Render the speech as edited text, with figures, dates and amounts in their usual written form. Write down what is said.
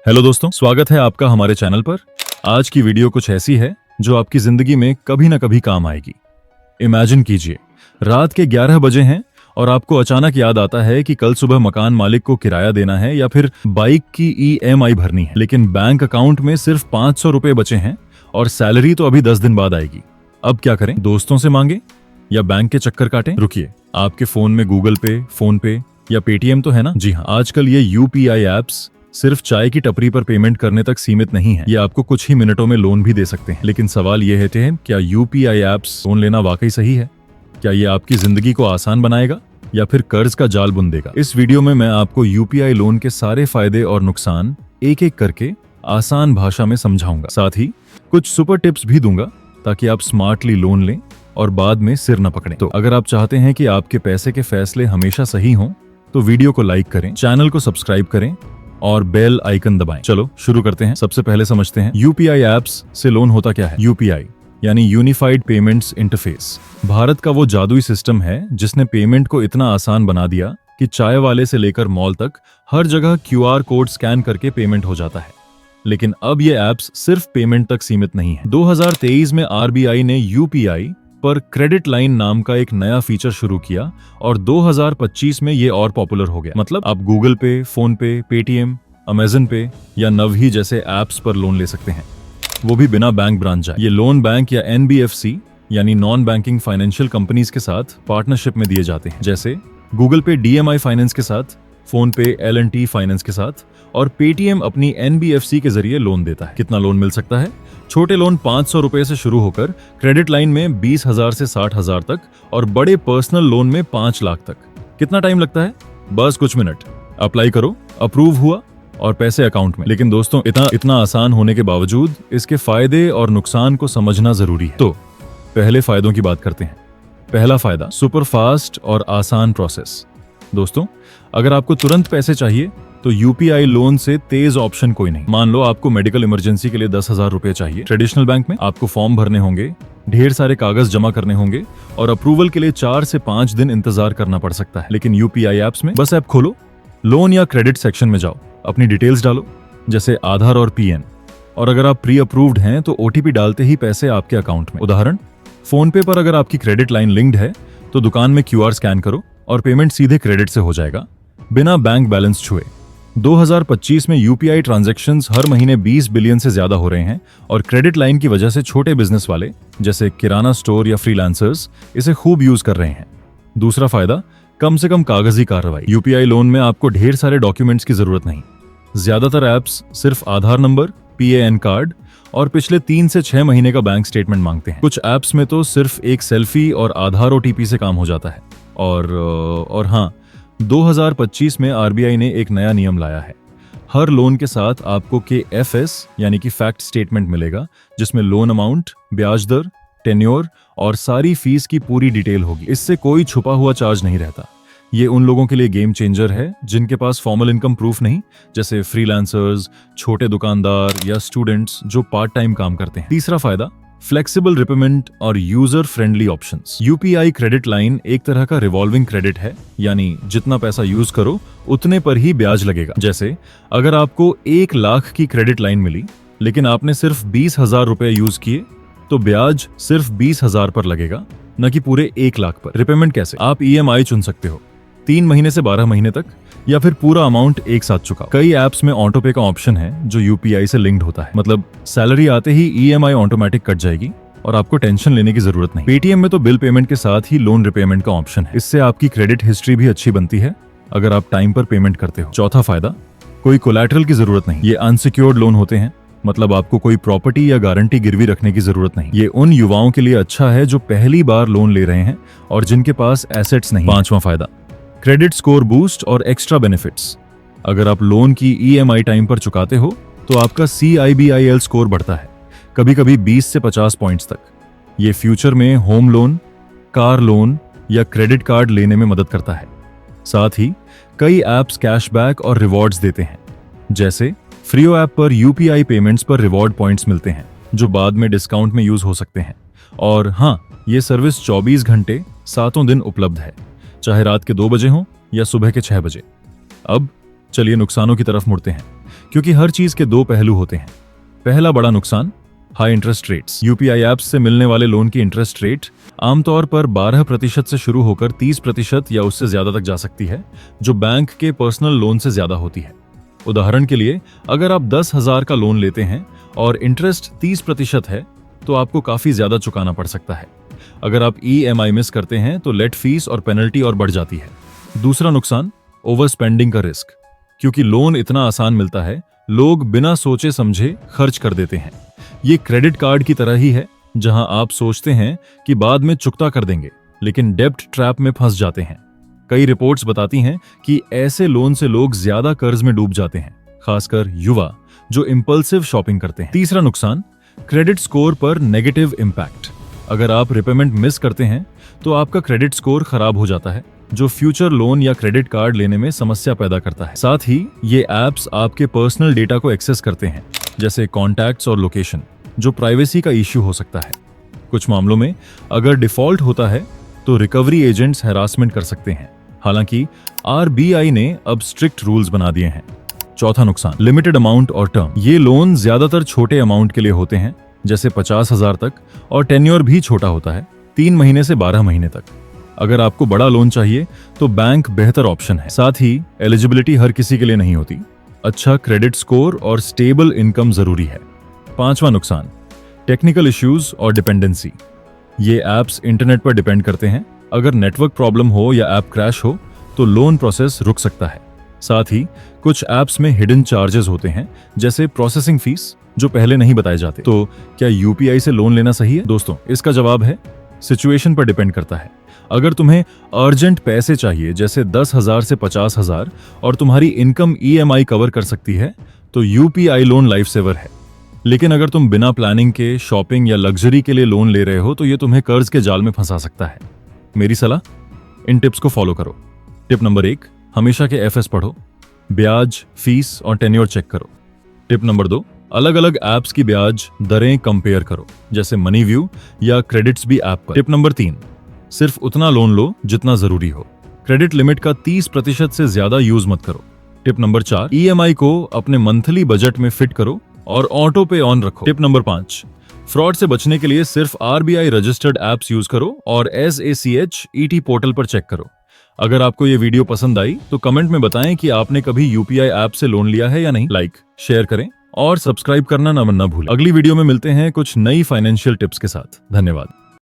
Hello दोस्तों, स्वागत है आपका हमारे चैनल पर। आज की वीडियो कुछ ऐसी है जो आपकी जिंदगी में कभी ना कभी काम आएगी। इमेजिन कीजिए, रात के 11 बजे हैं और आपको अचानक याद आता है कि कल सुबह मकान मालिक को किराया देना है या फिर बाइक की EMI भरनी है, लेकिन बैंक अकाउंट में सिर्फ 500 रुपए बचे हैं और सैलरी तो अभी 10 दिन बाद आएगी। अब क्या करें? दोस्तों से मांगे या बैंक के चक्कर काटें? रुकिए, आपके फोन में गूगल पे, फोन पे या पेटीएम तो है ना? जी हाँ, आजकल ये UPI एप्स सिर्फ चाय की टपरी पर पेमेंट करने तक सीमित नहीं है, ये आपको कुछ ही मिनटों में लोन भी दे सकते हैं। लेकिन सवाल ये है क्या UPI एप्स लोन लेना वाकई सही है? क्या ये आपकी जिंदगी को आसान बनाएगा या फिर कर्ज का जाल बुन देगा? इस वीडियो में मैं आपको UPI लोन के सारे फायदे और नुकसान एक एक करके आसान भाषा में समझाऊंगा। साथ ही कुछ सुपर टिप्स भी दूंगा ताकि आप स्मार्टली लोन लें और बाद में सिर न पकड़ें। तो अगर आप चाहते हैं कि आपके पैसे के फैसले हमेशा सही हों तो वीडियो को लाइक करें, चैनल को सब्सक्राइब करें और बेल आइकन दबाएं। चलो शुरू करते हैं। सबसे पहले समझते हैं UPI एप्स से लोन होता क्या है। UPI यानी यूनिफाइड पेमेंट्स इंटरफेस भारत का वो जादुई सिस्टम है जिसने पेमेंट को इतना आसान बना दिया कि चाय वाले से लेकर मॉल तक हर जगह QR कोड स्कैन करके पेमेंट हो जाता है। लेकिन अब ये एप्स सिर्फ पेमेंट तक सीमित नहीं है। 2023 में RBI ने UPI पर क्रेडिट लाइन नाम का एक नया फीचर शुरू किया और 2025 में ये और पॉपुलर हो गया। मतलब आप गूगल पे, फोन पे, पेटीएम, अमेजन पे या नवही जैसे एप्स पर लोन ले सकते हैं, वो भी बिना बैंक ब्रांच जाए। ये लोन बैंक या NBFC यानी नॉन बैंकिंग फाइनेंशियल कंपनीज के साथ पार्टनरशिप में दिए जाते हैं। जैसे गूगल पे DMI फाइनेंस के साथ, फोन पे L&T फाइनेंस के साथ और पेटीएम अपनी NBFC के जरिए लोन देता है। कितना लोन मिल सकता है? छोटे लोन 500 रुपए से शुरू होकर क्रेडिट लाइन में 20,000 से 60,000 तक और बड़े पर्सनल लोन में 5 लाख तक। कितना टाइम लगता है? बस कुछ मिनट। अप्लाई करो, अप्रूव हुआ और पैसे अकाउंट में। लेकिन दोस्तों, इतना आसान होने के बावजूद इसके फायदे और नुकसान को समझना जरूरी है। तो पहले फायदों की बात करते हैं। पहला फायदा, सुपर फास्ट और आसान प्रोसेस। दोस्तों, अगर आपको तुरंत पैसे चाहिए तो UPI लोन से तेज ऑप्शन कोई नहीं। मान लो आपको मेडिकल इमरजेंसी के लिए 10,000 रुपए चाहिए। ट्रेडिशनल बैंक में आपको फॉर्म भरने होंगे, ढेर सारे कागज जमा करने होंगे और अप्रूवल के लिए 4 से 5 दिन इंतजार करना पड़ सकता है। लेकिन UPI एप्स में बस ऐप खोलो, लोन या क्रेडिट सेक्शन में जाओ, अपनी डिटेल्स डालो जैसे आधार और PN, और अगर आप प्री अप्रूव्ड हैं तो OTP डालते ही पैसे आपके अकाउंट में। उदाहरण, फोन पे पर अगर आपकी क्रेडिट लाइन लिंक्ड है तो दुकान में QR स्कैन करो और पेमेंट सीधे क्रेडिट से हो जाएगा बिना बैंक बैलेंस छुए। 2025 में UPI ट्रांजैक्शंस हर महीने 20 बिलियन से ज्यादा हो रहे हैं और क्रेडिट लाइन की वजह से छोटे बिजनेस वाले जैसे किराना स्टोर या फ्रीलांसर्स इसे खूब यूज कर रहे हैं। दूसरा फायदा, कम से कम कागजी कार्रवाई। UPI लोन में आपको ढेर सारे डॉक्यूमेंट्स की जरूरत नहीं। ज्यादातर एप्स सिर्फ आधार नंबर, PAN कार्ड और पिछले 3 से 6 महीने का बैंक स्टेटमेंट मांगते हैं। कुछ एप्स में तो सिर्फ एक सेल्फी और आधार OTP से काम हो जाता है। और हाँ, 2025 में RBI ने एक नया नियम लाया है। हर लोन के साथ आपको KFS यानी कि फैक्ट स्टेटमेंट मिलेगा जिसमें लोन अमाउंट, ब्याज दर, टेन्योर और सारी फीस की पूरी डिटेल होगी। इससे कोई छुपा हुआ चार्ज नहीं रहता। ये उन लोगों के लिए गेम चेंजर है जिनके पास फॉर्मल इनकम प्रूफ नहीं, जैसे फ्रीलांसर्स, छोटे दुकानदार या स्टूडेंट्स जो पार्ट टाइम काम करते हैं। तीसरा फायदा, फ्लेक्सिबल रिपेमेंट और user friendly options. UPI credit line एक तरह का रिवॉल्विंग क्रेडिट है, यानी जितना पैसा यूज करो उतने पर ही ब्याज लगेगा। जैसे अगर आपको 1 लाख की क्रेडिट लाइन मिली लेकिन आपने सिर्फ 20,000 रुपए यूज किए तो ब्याज सिर्फ 20,000 पर लगेगा, न कि पूरे 1 लाख पर। रिपेमेंट कैसे? आप EMI चुन सकते हो, 3 महीने से 12 महीने तक, या फिर पूरा अमाउंट एक साथ चुकाओ। कई एप्स में ऑटो पे का ऑप्शन है जो UPI से लिंक्ड होता है। मतलब सैलरी आते ही EMI ऑटोमेटिक कट जाएगी और आपको टेंशन लेने की जरूरत नहीं। पेटीएम में तो बिल पेमेंट के साथ ही लोन रिपेमेंट का ऑप्शन है। इससे आपकी क्रेडिट हिस्ट्री भी अच्छी बनती है अगर आप टाइम पर पेमेंट करते हो। चौथा फायदा, कोई कोलैटरल की जरूरत नहीं। ये अनसिक्योर्ड लोन होते हैं, मतलब आपको कोई प्रॉपर्टी या गारंटी गिरवी रखने की जरूरत नहीं। ये उन युवाओं के लिए अच्छा है जो पहली बार लोन ले रहे हैं और जिनके पास एसेट्स नहीं। पांचवा फायदा, क्रेडिट स्कोर बूस्ट और एक्स्ट्रा बेनिफिट्स। अगर आप लोन की EMI टाइम पर चुकाते हो तो आपका CIBIL स्कोर बढ़ता है, कभी कभी 20 से 50 पॉइंट्स तक। ये फ्यूचर में होम लोन, कार लोन या क्रेडिट कार्ड लेने में मदद करता है। साथ ही कई एप्स कैशबैक और रिवॉर्ड्स देते हैं, जैसे फ्रीओ ऐप पर UPI पेमेंट्स पर रिवॉर्ड पॉइंट्स मिलते हैं जो बाद में डिस्काउंट में यूज हो सकते हैं। और हाँ, ये सर्विस 24 घंटे 7 दिन उपलब्ध है, चाहे रात के 2 बजे हो या सुबह के 6 बजे। अब चलिए नुकसानों की तरफ मुड़ते हैं। क्योंकि हर चीज के दो पहलू होते हैं। पहला बड़ा नुकसान, high interest rates. UPI apps से मिलने वाले लोन की इंटरेस्ट रेट आमतौर पर 12% से शुरू होकर 30% या उससे ज्यादा तक जा सकती है, जो बैंक के पर्सनल लोन से ज्यादा होती है। उदाहरण के लिए, अगर आप 10,000 का लोन लेते हैं और इंटरेस्ट 30% है, तो आपको काफी ज्यादा चुकाना पड़ सकता है। अगर आप EMI मिस करते हैं तो लेट फीस और पेनल्टी और बढ़ जाती है। दूसरा नुकसान, ओवर स्पेंडिंग का रिस्क। क्योंकि लोन इतना आसान मिलता है, लोग बिना सोचे समझे खर्च कर देते हैं। ये क्रेडिट कार्ड की तरह ही है, जहां आप सोचते हैं कि बाद में चुकता कर देंगे, लेकिन डेब्ट ट्रैप में फंस जाते हैं। कई रिपोर्ट्स बताती हैं कि ऐसे लोन से लोग ज्यादा कर्ज में डूब जाते हैं, खासकर युवा जो इंपल्सिव शॉपिंग करते हैं। तीसरा नुकसान, क्रेडिट स्कोर पर नेगेटिव इम्पैक्ट। अगर आप रिपेमेंट मिस करते हैं तो आपका क्रेडिट स्कोर खराब हो जाता है, जो फ्यूचर लोन या क्रेडिट कार्ड लेने में समस्या पैदा करता है। साथ ही ये ऐप्स आपके पर्सनल डेटा को एक्सेस करते हैं, जैसे कॉन्टैक्ट्स और लोकेशन, जो प्राइवेसी का इश्यू हो सकता है। कुछ मामलों में अगर डिफॉल्ट होता है तो रिकवरी एजेंट्स हैरासमेंट कर सकते हैं। हालांकि RBI ने अब स्ट्रिक्ट रूल्स बना दिए हैं। चौथा नुकसान, लिमिटेड अमाउंट और टर्म। ये लोन ज्यादातर छोटे अमाउंट के लिए होते हैं, जैसे 50,000 तक, और टेन्योर भी छोटा होता है, 3 महीने से 12 महीने तक। अगर आपको बड़ा लोन चाहिए तो बैंक बेहतर ऑप्शन है। साथ ही एलिजिबिलिटी हर किसी के लिए नहीं होती। अच्छा क्रेडिट स्कोर और स्टेबल इनकम जरूरी है। पांचवा नुकसान, टेक्निकल इश्यूज और डिपेंडेंसी। ये ऐप्स इंटरनेट पर डिपेंड करते हैं। अगर नेटवर्क प्रॉब्लम हो या ऐप क्रैश हो तो लोन प्रोसेस रुक सकता है। साथ ही कुछ ऐप्स में हिडन चार्जेस होते हैं, जैसे प्रोसेसिंग फीस, जो पहले नहीं बताए जाते। तो क्या UPI से लोन लेना सही है? दोस्तों, इसका जवाब है सिचुएशन पर डिपेंड करता है। अगर तुम्हें अर्जेंट पैसे चाहिए, जैसे 10,000 से 50,000, और तुम्हारी इनकम EMI कवर कर सकती है, तो UPI लोन लाइफ सेवर है। लेकिन अगर तुम बिना प्लानिंग के शॉपिंग या लग्जरी के लिए लोन ले रहे हो तो ये तुम्हें कर्ज के जाल में फंसा सकता है। मेरी सलाह, इन टिप्स को फॉलो करो। टिप नंबर 1, हमेशा के FS पढ़ो, ब्याज, फीस और टेन्योर चेक करो। टिप नंबर 2, अलग अलग ऐप्स की ब्याज दरें कंपेयर करो, जैसे मनीव्यू या क्रेडिट्स भी ऐप पर। टिप नंबर 3, सिर्फ उतना लोन लो जितना जरूरी हो। क्रेडिट लिमिट का 30% से ज्यादा यूज मत करो। टिप नंबर 4, EMI को अपने मंथली बजट में फिट करो और ऑटो पे ऑन रखो। टिप नंबर 5, फ्रॉड से बचने के लिए सिर्फ RBI रजिस्टर्ड ऐप्स यूज करो और SACH-ET पोर्टल पर चेक करो। अगर आपको ये वीडियो पसंद आई तो कमेंट में बताएं कि आपने कभी UPI ऐप से लोन लिया है या नहीं। लाइक, शेयर करें और सब्सक्राइब करना ना भूलें। अगली वीडियो में मिलते हैं कुछ नई फाइनेंशियल टिप्स के साथ। धन्यवाद।